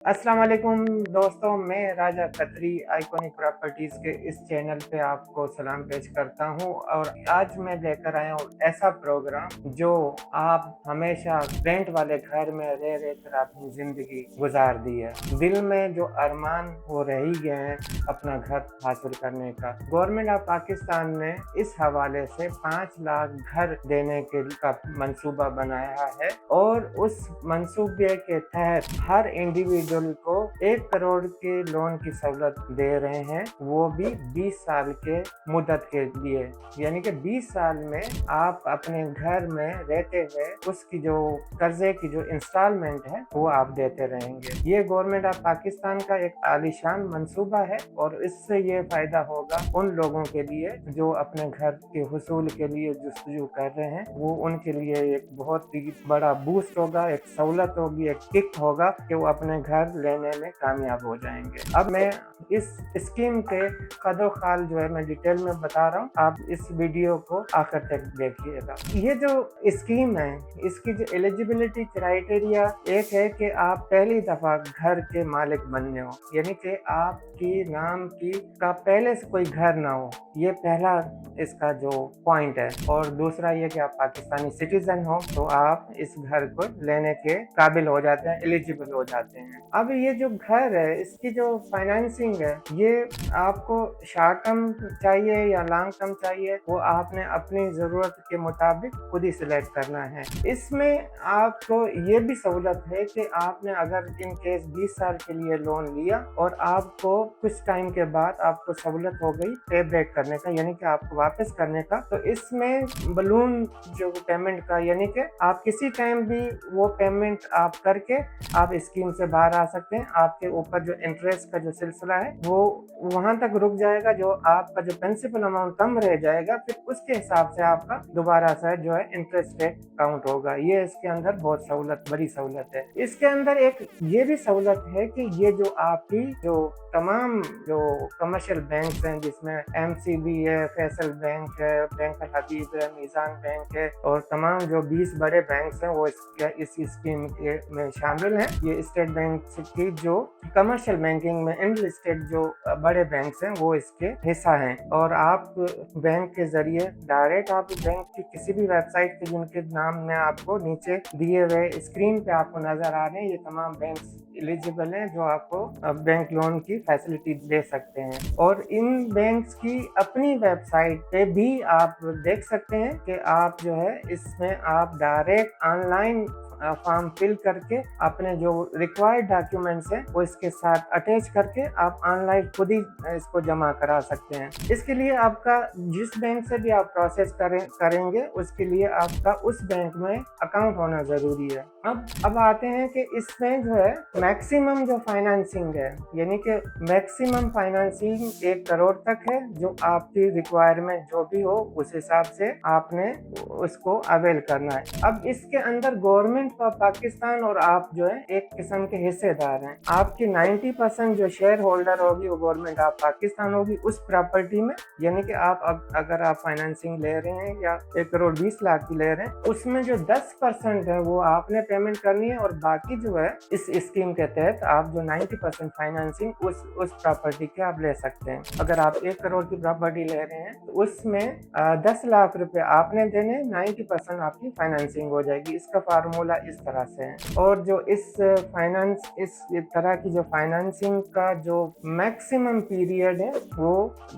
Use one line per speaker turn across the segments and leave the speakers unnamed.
अस्सलाम वालेकुम दोस्तों, मैं राजा खत्री आइकॉनिक प्रॉपर्टीज़ के इस चैनल पे आपको सलाम पेश करता हूँ और आज मैं लेकर आया हूँ ऐसा प्रोग्राम जो आप हमेशा रेंट वाले घर में रह कर अपनी ज़िंदगी गुजार दी है। दिल में जो अरमान वो रह ही गए हैं अपना घर हासिल करने का। गवर्नमेंट ऑफ पाकिस्तान ने इस हवाले से 5 लाख घर देने का मंसूबा बनाया है और उस मंसूबे के तहत हर इंडिविजुअल को 1 करोड़ के लोन की सहूलत दे रहे हैं, वो भी 20 साल के मुद्दत के लिए। यानी कि 20 साल में आप अपने घर में रहते हुए उसकी जो कर्जे की जो इंस्टॉलमेंट है वो आप देते रहेंगे। ये गवर्नमेंट ऑफ पाकिस्तान का एक आलीशान मंसूबा है और इससे ये फायदा होगा उन लोगों के लिए जो अपने घर के हुसूल के लिए जुस्तजू कर रहे हैं। वो उनके लिए एक बहुत ही बड़ा बूस्ट होगा, एक सहूलत होगी, एक किक होगा कि वो अपने घर लेने में कामयाब हो जाएंगे। अब मैं इस स्कीम के कदो-खाल जो है मैं डिटेल में बता रहा हूँ, आप इस वीडियो को आखिर तक देखिएगा। ये जो स्कीम है इसकी जो एलिजिबिलिटी क्राइटेरिया एक है कि आप पहली दफा घर के मालिक बनने हो, यानी कि आपकी नाम की का पहले से कोई घर ना हो, ये पहला इसका जो पॉइंट है। और दूसरा ये कि आप पाकिस्तानी सिटीजन हो तो आप इस घर को लेने के काबिल हो जाते हैं, एलिजिबल हो जाते हैं। अब ये जो घर है इसकी जो फाइनेंसिंग है ये आपको शॉर्ट टर्म चाहिए या लॉन्ग टर्म चाहिए, वो आपने अपनी ज़रूरत के मुताबिक खुद ही सिलेक्ट करना है। इसमें आपको ये भी सहूलत है कि आपने अगर इन केस 20 साल के लिए लोन लिया और आपको कुछ टाइम के बाद आपको सहूलत हो गई पे बैक करने का, यानी कि आपको वापस करने का, तो इसमें बलून जो पेमेंट का, यानी कि आप किसी टाइम भी वो पेमेंट आप करके आप स्कीम से बाहर आ सकते हैं। आपके ऊपर जो इंटरेस्ट का जो सिलसिला है वो वहां तक रुक जाएगा, जो आपका जो प्रिंसिपल अमाउंट कम रह जाएगा, फिर उसके हिसाब से आपका दोबारा से जो है इंटरेस्ट रेट काउंट होगा। ये इसके अंदर बहुत सहूलत, बड़ी सहूलत है। इसके अंदर एक ये भी सहूलत है कि ये जो आपकी जो तमाम जो कमर्शियल बैंक हैं जिसमें एमसीबी है, फैसल बैंक है, बैंक अल हबीब है, मीज़ान बैंक है और तमाम जो 20 बड़े बैंक हैं वो इस स्कीम में शामिल हैं। ये स्टेट बैंक की जो कमर्शियल बैंकिंग में इनलिस्टेड जो बड़े बैंक हैं वो इसके हिस्सा हैं और आप बैंक के जरिए डायरेक्ट आप बैंक की किसी भी वेबसाइट के जिनके नाम में आपको नीचे दिए हुए स्क्रीन पे आपको नजर आ रहे हैं, ये तमाम बैंक एलिजिबल हैं जो आपको बैंक लोन की फैसिलिटी दे सकते हैं। और इन बैंक्स की अपनी वेबसाइट पे भी आप देख सकते हैं कि आप जो है इसमें आप डायरेक्ट ऑनलाइन फॉर्म फिल करके अपने जो रिक्वायर्ड डॉक्यूमेंट्स हैं वो इसके साथ अटैच करके आप ऑनलाइन खुद ही इसको जमा करा सकते हैं। इसके लिए आपका जिस बैंक से भी आप प्रोसेस करेंगे उसके लिए आपका उस बैंक में अकाउंट होना जरूरी है। अब आते हैं कि इसमें जो है मैक्सिमम जो फाइनेंसिंग है, यानी कि मैक्सिमम फाइनेंसिंग 1 करोड़ तक है, जो आपकी रिक्वायरमेंट जो भी हो उस हिसाब से आपने उसको अवेल करना है। अब इसके अंदर गवर्नमेंट ऑफ पाकिस्तान और आप जो है एक किस्म के हिस्सेदार हैं। आपकी 90% जो शेयर होल्डर होगी वो गवर्नमेंट ऑफ पाकिस्तान होगी उस प्रॉपर्टी में, यानी कि आप अगर आप फाइनेंसिंग ले रहे हैं या 1 करोड़ 20 लाख की ले रहे हैं, उसमें जो 10% है वो आपने पेमेंट करनी है और बाकी जो है इस स्कीम के तहत आप जो 90% फाइनेंसिंग उस प्रॉपर्टी के आप ले सकते हैं। अगर आप 1 करोड़ की प्रॉपर्टी ले रहे हैं तो उसमें 10 लाख रुपए आपने देने, 90% आपकी फाइनेंसिंग हो जाएगी। इसका फार्मूला इस तरह से है। और जो इस तरह की जो फाइनेंसिंग का जो मैक्सिमम पीरियड है वो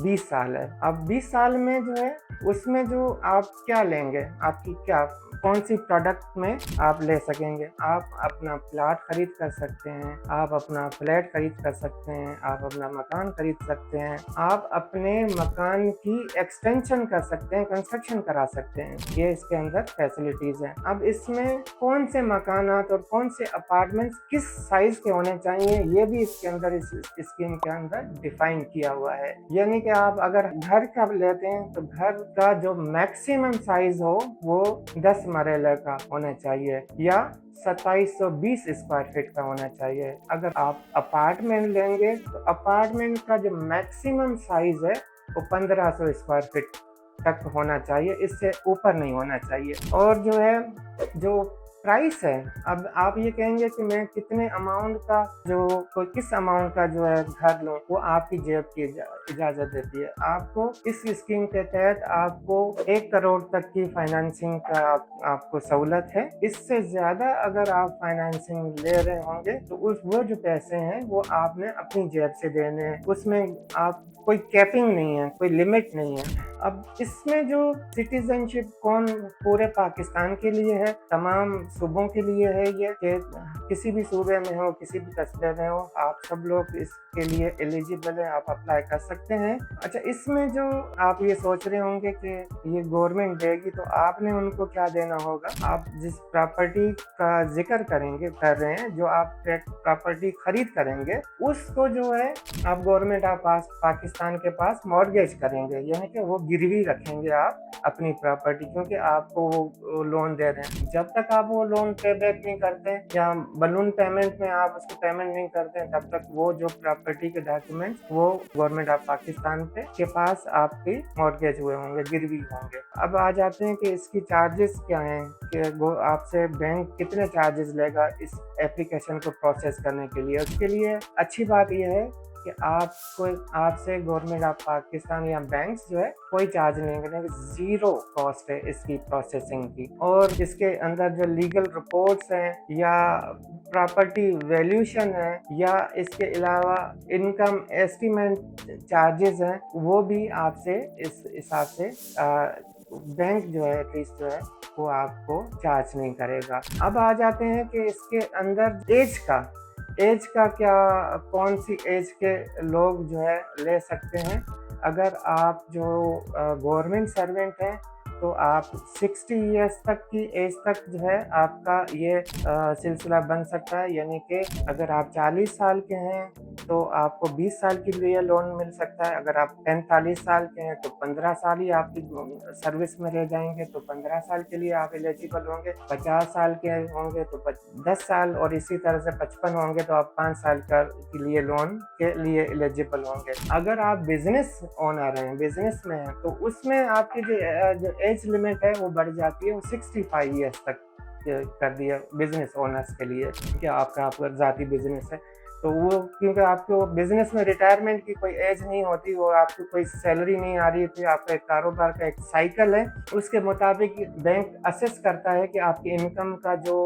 20 साल है। अब 20 साल में जो है उसमें जो आप क्या लेंगे, आपकी क्या कौन सी प्रोडक्ट में आप ले सकेंगे। आप अपना प्लाट खरीद कर सकते हैं, आप अपना फ्लैट खरीद कर सकते हैं, आप अपना मकान खरीद सकते हैं, आप अपने मकान की एक्सटेंशन कर सकते हैं, कंस्ट्रक्शन करा सकते हैं। ये इसके अंदर फैसिलिटीज हैं। अब इसमें कौन से मकानात और कौन से अपार्टमेंट्स किस साइज के होने चाहिए ये भी इसके अंदर इस स्कीम के अंदर डिफाइन किया हुआ है। यानी कि आप अगर घर का लेते हैं तो घर का जो मैक्सिमम साइज हो वो 10 मरले का होना चाहिए या 2720 स्क्वायर फीट का होना चाहिए। अगर आप अपार्टमेंट लेंगे तो अपार्टमेंट का जो मैक्सिमम साइज है वो 1500 स्क्वायर फीट तक होना चाहिए, इससे ऊपर नहीं होना चाहिए। और जो है जो प्राइस है। अब आप ये कहेंगे कि मैं कितने अमाउंट का जो कोई किस अमाउंट का जो है घर लूँ, वो आपकी जेब की इजाज़त देती है। आपको इस स्कीम के तहत आपको 1 करोड़ तक की फाइनेंसिंग का आपको सहूलत है। इससे ज़्यादा अगर आप फाइनेंसिंग ले रहे होंगे तो वो जो पैसे हैं वो आपने अपनी जेब से देने हैं। उसमें आप कोई कैपिंग नहीं है, कोई लिमिट नहीं है। अब इसमें जो सिटीजनशिप कौन पूरे पाकिस्तान के लिए है, तमाम सूबों के लिए है ये कि किसी भी सूबे में हो, किसी भी कस्बे में हो, आप सब लोग इसके लिए एलिजिबल हैं, आप अप्लाई कर सकते हैं। अच्छा, इसमें जो आप ये सोच रहे होंगे कि ये गवर्नमेंट देगी तो आपने उनको क्या देना होगा। आप जिस प्रॉपर्टी का जिक्र कर रहे हैं, जो आप प्रॉपर्टी खरीद करेंगे, उसको जो है आप गवर्नमेंट ऑफ पाकिस्तान के पास मॉर्गेज करेंगे, यानी कि वो गिरवी रखेंगे आप अपनी प्रॉपर्टी, क्योंकि आपको वो लोन दे रहे हैं। जब तक आप वो लोन पे बैक नहीं करते या बलून पेमेंट में आप उसको पेमेंट नहीं करते हैं, तब तक वो जो प्रॉपर्टी के डॉक्यूमेंट्स वो गवर्नमेंट ऑफ पाकिस्तान के पास आपकी मॉर्गेज हुए होंगे, गिरवी होंगे। अब आ जाते हैं कि इसकी चार्जेस क्या हैं, कि वो आपसे बैंक कितने चार्जेस लेगा इस एप्लीकेशन को प्रोसेस करने के लिए। उसके लिए अच्छी बात यह है कि आपसे गवर्नमेंट ऑफ पाकिस्तान या बैंक्स जो है कोई चार्ज नहीं करेंगे, 0 कॉस्ट है इसकी प्रोसेसिंग की। और इसके अंदर जो लीगल रिपोर्ट्स हैं या प्रॉपर्टी वैल्यूएशन है या इसके अलावा इनकम एस्टीमेट चार्जेस हैं, वो भी आपसे इस हिसाब से बैंक जो है एटलीस्ट जो है वो आपको चार्ज नहीं करेगा। अब आ जाते हैं कि इसके अंदर एज का क्या, कौन सी एज के लोग जो है ले सकते हैं। अगर आप जो गवर्नमेंट सर्वेंट हैं तो आप 60 इयर्स तक की एज तक जो है आपका ये सिलसिला बन सकता है, यानी कि अगर आप 40 साल के हैं तो आपको 20 साल के लिए लोन मिल सकता है। अगर आप 45 साल के हैं तो 15 साल ही आपकी सर्विस में रह जाएंगे, तो 15 साल के लिए आप एलिजिबल होंगे। 50 साल के होंगे तो 10 साल, और इसी तरह से 55 होंगे तो आप 5 साल के लिए लोन के लिए एलिजिबल होंगे। अगर आप बिजनेस ओनर हैं, बिजनेस में हैं, तो उसमें आपकी जो एज लिमिट है वो बढ़ जाती है, वो 65 ईयर्स तक कर दिया बिजनेस ओनर्स के लिए, कि आपका ज़ाती बिजनेस है। तो वो क्योंकि आपको बिजनेस में रिटायरमेंट की कोई एज नहीं होती, और आपको कोई सैलरी नहीं आ रही थी, आपका एक कारोबार का एक साइकिल है, उसके मुताबिक बैंक असेस करता है कि आपकी इनकम का जो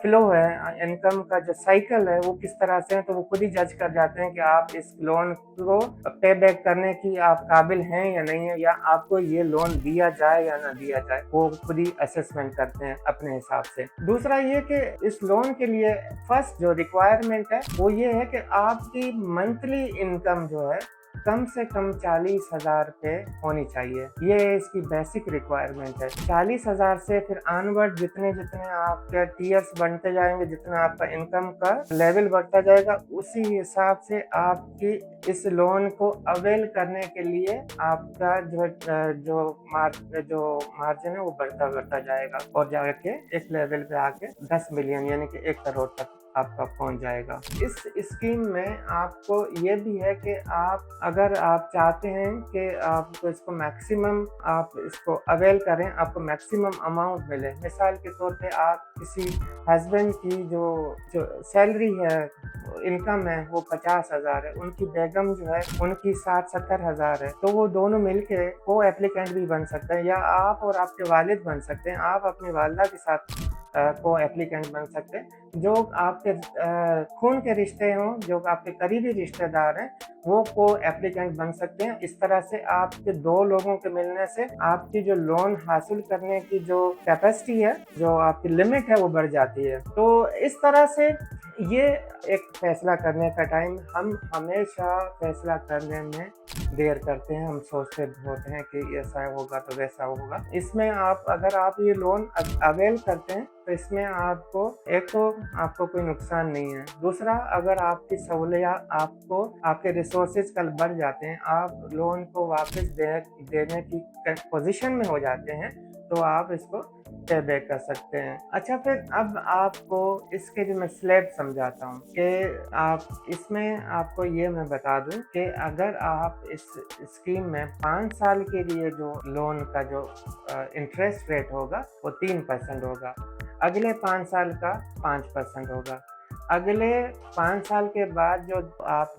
फ्लो है, इनकम का जो साइकिल है वो किस तरह से है। तो वो खुद ही जज कर जाते हैं कि आप इस लोन को पे बैक करने की आप काबिल हैं या नहीं है, या आपको ये लोन दिया जाए या ना दिया जाए, वो खुद ही असेसमेंट करते हैं अपने हिसाब से। दूसरा ये कि इस लोन के लिए फर्स्ट जो रिक्वायरमेंट है वो ये है कि आपकी मंथली इनकम जो है कम से कम 40,000 रुपये होनी चाहिए। ये इसकी बेसिक रिक्वायरमेंट है। 40,000 से फिर ऑनवर्ड जितने जितने आपके टीयर्स बनते जाएंगे, जितना आपका इनकम का लेवल बढ़ता जाएगा, उसी हिसाब से आपकी इस लोन को अवेल करने के लिए आपका जो मार्जिन है वो बढ़ता जाएगा, और जाके एक लेवल पे आके 10 मिलियन यानी कि 1 करोड़ तक आपका पहुंच जाएगा। इस स्कीम में आपको ये भी है कि अगर आप चाहते हैं कि आपको इसको मैक्सिमम आप इसको अवेल करें, आपको मैक्सिमम अमाउंट मिले। मिसाल के तौर पे आप किसी हस्बैंड की जो सैलरी है, इनकम है, वो 50,000 है, उनकी बेगम जो है उनकी 60-70 हज़ार है, तो वो दोनों मिलके को एप्लीकेंट भी बन सकते हैं, या आप और आपके वालिद बन सकते हैं। आप अपनी वालिदा के साथ को एप्लीकेंट बन सकते हैं। जो आपके खून के रिश्ते हों, जो आपके करीबी रिश्तेदार हैं, वो को एप्लीकेंट बन सकते हैं। इस तरह से आपके 2 लोगों के मिलने से आपकी जो लोन हासिल करने की जो कैपेसिटी है, जो आपकी लिमिट है, वो बढ़ जाती है। तो इस तरह से ये एक फैसला करने का टाइम, हम हमेशा फैसला करने में देर करते हैं, हम सोचते बहुत हैं कि ऐसा होगा तो वैसा होगा। इसमें अगर आप ये लोन अवेल करते हैं तो इसमें आपको कोई नुकसान नहीं है। दूसरा, अगर आपकी सहूलियत आपके रिसोर्सेज कल बढ़ जाते हैं, आप लोन को वापस देने की पोजीशन में हो जाते हैं, तो आप इसको पे बैक कर सकते हैं। अच्छा, फिर अब आपको इसके जो मैं स्लैब समझाता हूँ कि आप इसमें आपको ये मैं बता दूं कि अगर आप इस स्कीम में 5 साल के लिए जो लोन का जो इंटरेस्ट रेट होगा वो 3% होगा। अगले 5 साल का 5% होगा। अगले 5 साल के बाद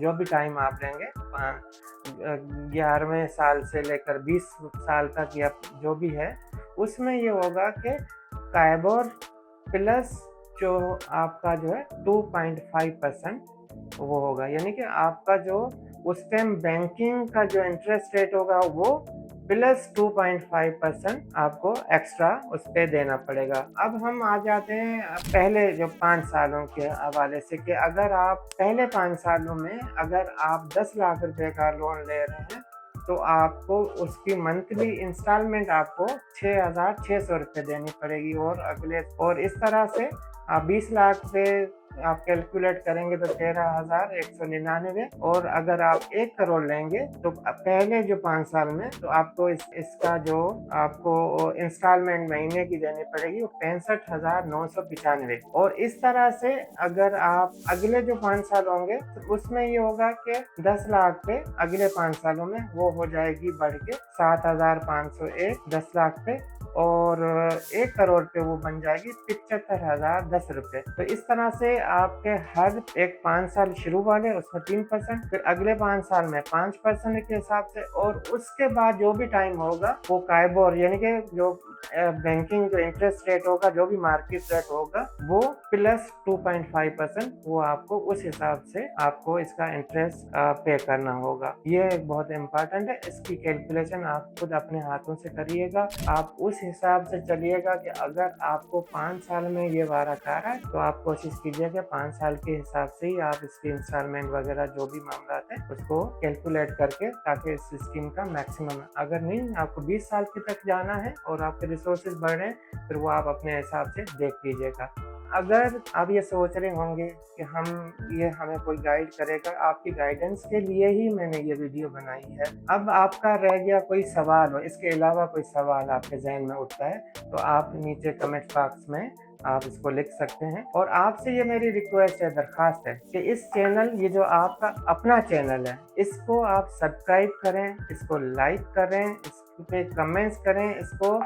जो भी टाइम आप लेंगे 11वें साल से लेकर 20 साल तक या जो भी है, उसमें ये होगा कि काइबोर प्लस जो आपका जो है 2.5% वो होगा, यानी कि आपका जो उस टाइम बैंकिंग का जो इंटरेस्ट रेट होगा वो प्लस 2.5% आपको एक्स्ट्रा उस पे देना पड़ेगा। अब हम आ जाते हैं पहले जो 5 सालों के हवाले से कि अगर आप पहले 5 सालों में अगर आप 10 लाख रुपए का लोन ले रहे हैं तो आपको उसकी मंथली इंस्टॉलमेंट आपको 6,600 रुपये देनी पड़ेगी। और इस तरह से आप 20 लाख पे आप कैलकुलेट करेंगे तो 13,199। और अगर आप 1 करोड़ लेंगे तो पहले जो 5 साल में तो आपको इसका जो आपको इंस्टॉलमेंट महीने की देनी पड़ेगी वो 65,995। और इस तरह से अगर आप अगले जो 5 साल होंगे तो उसमें ये होगा कि 10 लाख पे अगले 5 सालों में वो हो जाएगी बढ़ के 7,501 10 लाख पे, और 1 करोड़ पे वो बन जाएगी 75,010 रुपये। तो इस तरह से आपके हर एक 5 साल शुरू वाले उसमें 3%, फिर अगले 5 साल में 5% के हिसाब से, और उसके बाद जो भी टाइम होगा वो काइबोर यानी कि जो बैंकिंग जो इंटरेस्ट रेट होगा, जो भी मार्केट रेट होगा वो प्लस 2.5% वो आपको उस हिसाब से आपको इसका इंटरेस्ट पे करना होगा। ये बहुत इम्पोर्टेंट है, इसकी कैलकुलेशन आप खुद अपने हाथों से करिएगा। आप उस हिसाब से चलिएगा कि अगर आपको 5 साल में ये वारा खा रहा है तो आप कोशिश कीजिए कि 5 साल के हिसाब से ही आप इसकी इंस्टॉलमेंट वगैरह जो भी मामला है उसको कैलकुलेट करके, ताकि इस स्कीम का मैक्सिमम, अगर नहीं आपको 20 साल के तक जाना है और आपके रिसोर्सेज बढ़ रहे हैं फिर वो आप अपने हिसाब से देख लीजिएगा। अगर आप ये सोच रहे होंगे कि हमें कोई गाइड करेगा, आपकी गाइडेंस के लिए ही मैंने ये वीडियो बनाई है। अब आपका रह गया कोई सवाल हो, इसके अलावा कोई सवाल आपके जहन में उठता है तो आप नीचे कमेंट बॉक्स में आप इसको लिख सकते हैं। और आपसे ये मेरी रिक्वेस्ट है, दरख्वास्त है कि इस चैनल, ये जो आपका अपना चैनल है, इसको आप सब्सक्राइब करें, इसको लाइक करें, इस पे कमेंट्स करें, इसको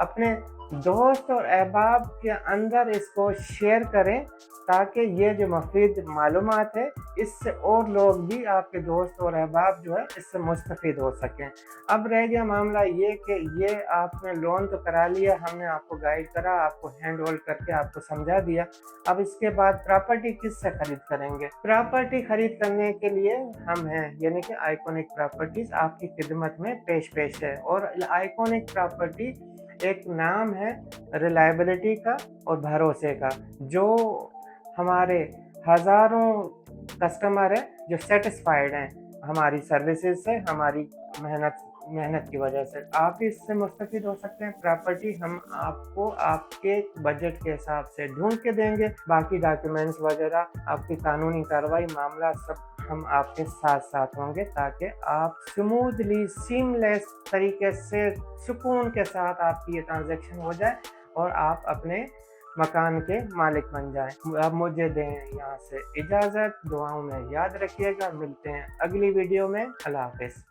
अपने दोस्त और अहबाब के अंदर इसको शेयर करें, ताकि ये जो मुफीद मालूमात है इससे और लोग भी, आपके दोस्त और अहबाब जो है इससे मुस्तफ़ीद हो सकें। अब रह गया मामला ये कि ये आपने लोन तो करा लिया, हमने आपको गाइड करा, आपको हैंड होल्ड करके आपको समझा दिया। अब इसके बाद प्रॉपर्टी किससे खरीद करेंगे? प्रॉपर्टी खरीद करने के लिए हम हैं, यानी कि आइकॉनिक प्रॉपर्टीज आपकी खिदमत में पेश है। और आइकॉनिक प्रॉपर्टी एक नाम है रिलायबिलिटी का और भरोसे का, जो हमारे हज़ारों कस्टमर हैं जो सेटिस्फाइड हैं हमारी सर्विसेज से, हमारी मेहनत की वजह से। आप भी इससे मुस्तफ़ीद हो सकते हैं। प्रॉपर्टी हम आपको आपके बजट के हिसाब से ढूंढ के देंगे, बाकी डॉक्यूमेंट्स वगैरह, आपकी कानूनी कार्रवाई मामला सब हम आपके साथ साथ होंगे, ताकि आप स्मूथली सीमलेस तरीके से सुकून के साथ आपकी ये ट्रांजैक्शन हो जाए और आप अपने मकान के मालिक बन जाएं। अब मुझे दें यहाँ से इजाज़त, दुआओं में याद रखिएगा। मिलते हैं अगली वीडियो में। अल्लाह हाफ़िज़।